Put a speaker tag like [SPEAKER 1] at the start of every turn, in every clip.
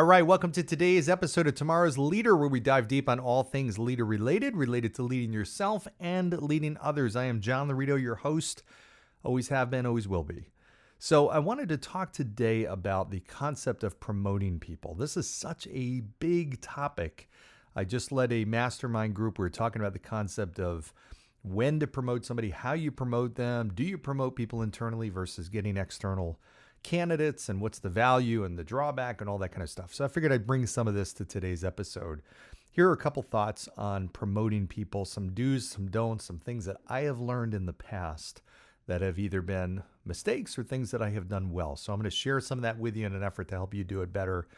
[SPEAKER 1] All right, welcome to today's episode of Tomorrow's Leader, where we dive deep on all things leader related to leading yourself and leading others. I am John Laurito, your host, always have been, always will be. So I wanted to talk today about the concept of promoting people. This is such a big topic. I just led a mastermind group. We were talking about the concept of when to promote somebody, how you promote them. Do you promote people internally versus getting external candidates, and what's the value and the drawback and all that kind of stuff. So I figured I'd bring some of this to today's episode. Here are a couple thoughts on promoting people, some do's, some don'ts, some things that I have learned in the past that have either been mistakes or things that I have done well. So I'm going to share some of that with you in an effort to help you do it better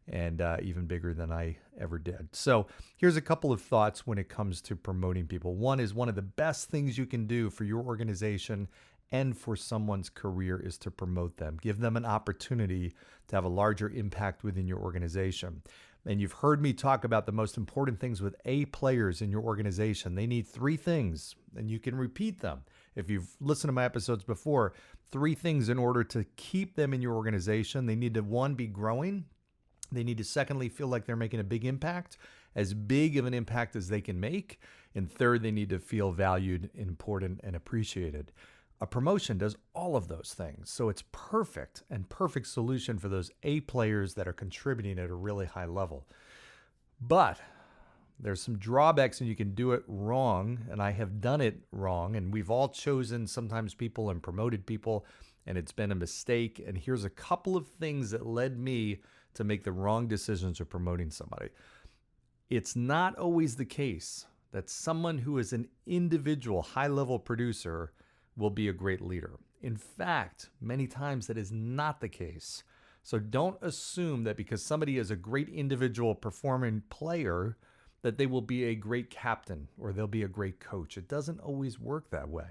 [SPEAKER 1] and even bigger than I ever did. So here's a couple of thoughts when it comes to promoting people. One is one of the best things you can do for your organization and for someone's career is to promote them. Give them an opportunity to have a larger impact within your organization. And you've heard me talk about the most important things with A players in your organization. They need three things, and you can repeat them. If you've listened to my episodes before, three things in order to keep them in your organization. They need to, one, be growing. They need to, secondly, feel like they're making a big impact, as big of an impact as they can make. And third, they need to feel valued, important, and appreciated. A promotion does all of those things. So it's perfect solution for those A players that are contributing at a really high level. But there's some drawbacks and you can do it wrong. And I have done it wrong. And we've all chosen sometimes people and promoted people, and it's been a mistake. And here's a couple of things that led me to make the wrong decisions of promoting somebody. It's not always the case that someone who is an individual high-level producer will be a great leader. In fact, many times that is not the case. So don't assume that because somebody is a great individual performing player, that they will be a great captain or they'll be a great coach. It doesn't always work that way.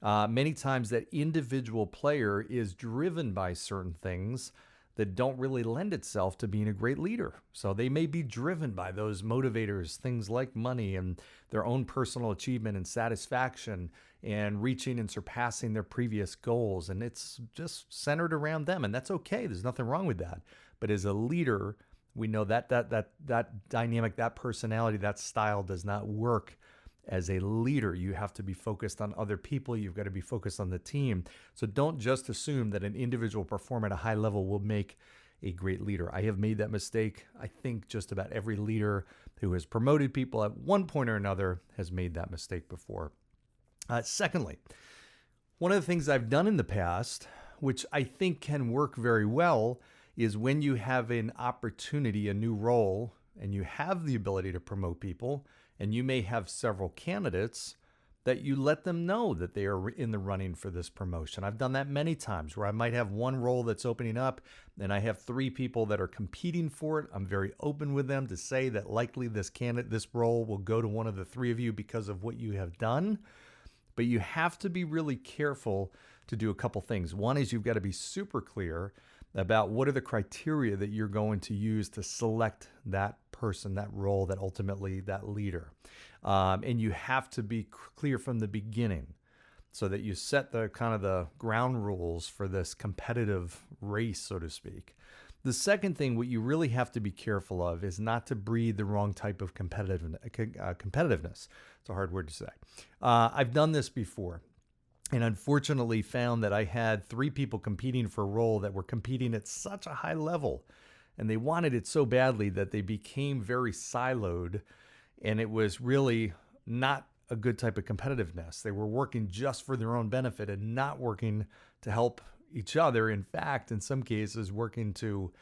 [SPEAKER 1] Many times that individual player is driven by certain things that don't really lend itself to being a great leader. So they may be driven by those motivators, things like money and their own personal achievement and satisfaction and reaching and surpassing their previous goals. And it's just centered around them. And that's okay. There's nothing wrong with that. But as a leader, we know that dynamic, that personality, that style does not work. As a leader, you have to be focused on other people. You've got to be focused on the team. So don't just assume that an individual performer at a high level will make a great leader. I have made that mistake. I think just about every leader who has promoted people at one point or another has made that mistake before. Secondly, one of the things I've done in the past, which I think can work very well, is when you have an opportunity, a new role, and you have the ability to promote people, and you may have several candidates, that you let them know that they are in the running for this promotion. I've done that many times where I might have one role that's opening up and I have three people that are competing for it. I'm very open with them to say that likely this role will go to one of the three of you because of what you have done. But you have to be really careful to do a couple things. One is you've got to be super clear about what are the criteria that you're going to use to select that person, that role, that ultimately that leader. And you have to be clear from the beginning so that you set the kind of the ground rules for this competitive race, so to speak. The second thing, what you really have to be careful of is not to breed the wrong type of competitiveness. It's a hard word to say. I've done this before. And unfortunately found that I had three people competing for a role that were competing at such a high level. And they wanted it so badly that they became very siloed. And it was really not a good type of competitiveness. They were working just for their own benefit and not working to help each other. In fact, in some cases, working to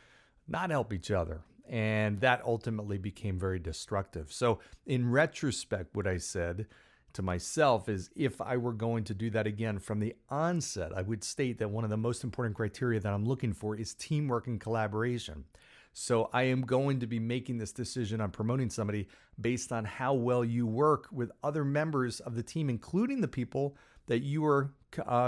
[SPEAKER 1] not help each other. And that ultimately became very destructive. So in retrospect, what I said to myself is if I were going to do that again from the onset, I would state that one of the most important criteria that I'm looking for is teamwork and collaboration. So I am going to be making this decision on promoting somebody based on how well you work with other members of the team, including the people that you are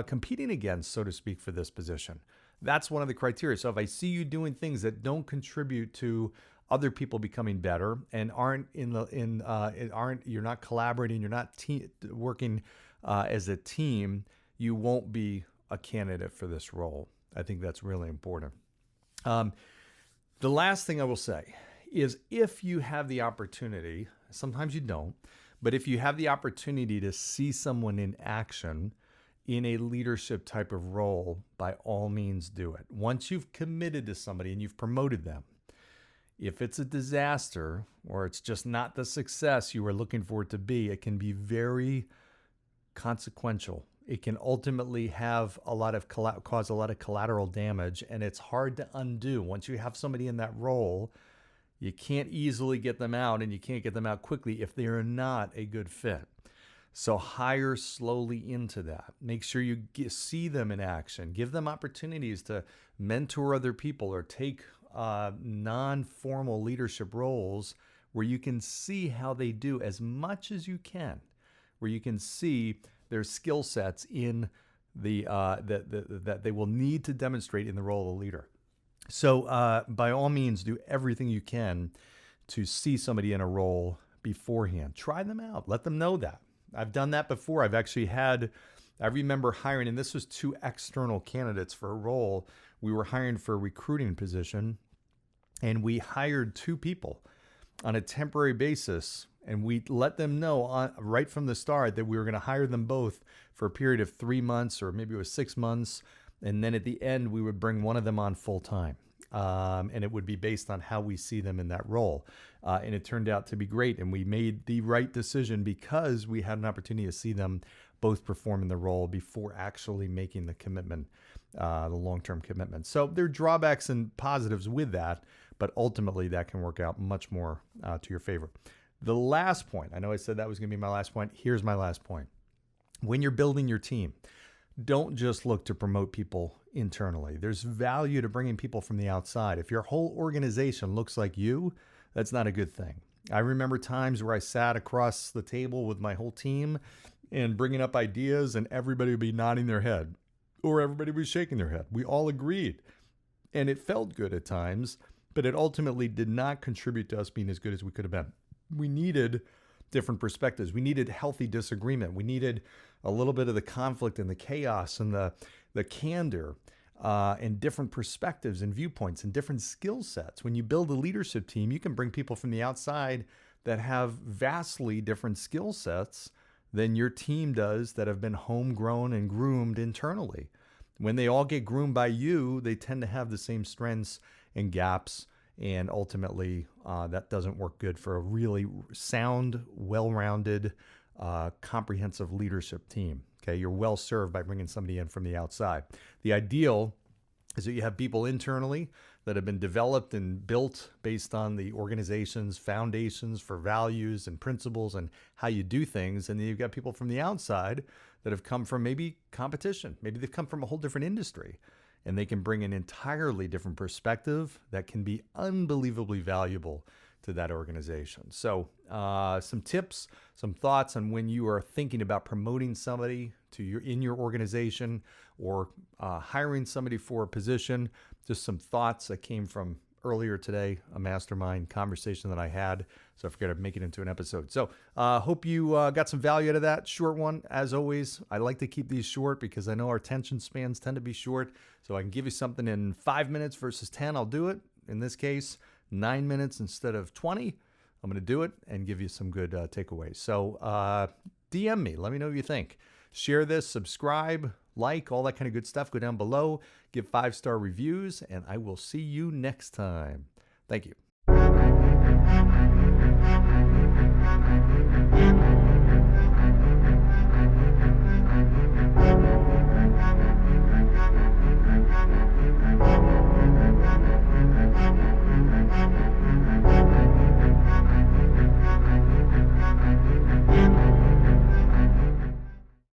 [SPEAKER 1] competing against, so to speak, for this position. That's one of the criteria. So if I see you doing things that don't contribute to other people becoming better and you're not collaborating, you're not working as a team, you won't be a candidate for this role. I think that's really important. The last thing I will say is if you have the opportunity, sometimes you don't, but if you have the opportunity to see someone in action in a leadership type of role, by all means do it. Once you've committed to somebody and you've promoted them, if it's a disaster or it's just not the success you were looking for it to be, it can be very consequential. It can ultimately have cause a lot of collateral damage, and it's hard to undo. Once you have somebody in that role, you can't easily get them out, and you can't get them out quickly if they are not a good fit. So hire slowly into that. Make sure you see them in action. Give them opportunities to mentor other people or take non-formal leadership roles where you can see how they do as much as you can, where you can see their skill sets in that they will need to demonstrate in the role of a leader. So by all means, do everything you can to see somebody in a role beforehand. Try them out. Let them know that. I've done that before. I remember hiring, and this was 2 external candidates for a role. We were hiring for a recruiting position, and we hired 2 people on a temporary basis, and we let them know right from the start that we were going to hire them both for a period of 3 months, or maybe it was 6 months, and then at the end we would bring one of them on full time. And it would be based on how we see them in that role. And it turned out to be great. And we made the right decision because we had an opportunity to see them both perform in the role before actually making the commitment, the long-term commitment. So there are drawbacks and positives with that, but ultimately that can work out much more to your favor. The last point, I know I said that was going to be my last point. Here's my last point. When you're building your team, don't just look to promote people internally. There's value to bringing people from the outside. If your whole organization looks like you, that's not a good thing. I remember times where I sat across the table with my whole team and bringing up ideas, and everybody would be nodding their head or everybody was shaking their head. We all agreed, and it felt good at times, but it ultimately did not contribute to us being as good as we could have been. We needed different perspectives. We needed healthy disagreement. We needed a little bit of the conflict and the chaos and the candor and different perspectives and viewpoints and different skill sets. When you build a leadership team, you can bring people from the outside that have vastly different skill sets than your team does that have been homegrown and groomed internally. When they all get groomed by you, they tend to have the same strengths and gaps, and ultimately that doesn't work good for a really sound, well-rounded, comprehensive leadership team. Okay, you're well served by bringing somebody in from the outside. The ideal is that you have people internally that have been developed and built based on the organization's foundations for values and principles and how you do things. And then you've got people from the outside that have come from maybe competition. Maybe they've come from a whole different industry, and they can bring an entirely different perspective that can be unbelievably valuable to that organization. So some tips, some thoughts on when you are thinking about promoting somebody in your organization or hiring somebody for a position. Just some thoughts that came from earlier today, a mastermind conversation that I had. So I figured I'd make it into an episode. So hope you got some value out of that. Short one, as always. I like to keep these short because I know our attention spans tend to be short. So I can give you something in 5 minutes versus 10. I'll do it. In this case, 9 minutes instead of 20. I'm going to do it and give you some good takeaways. So DM me. Let me know what you think. Share this, subscribe, like, all that kind of good stuff. Go down below, give 5-star reviews, and I will see you next time. Thank you.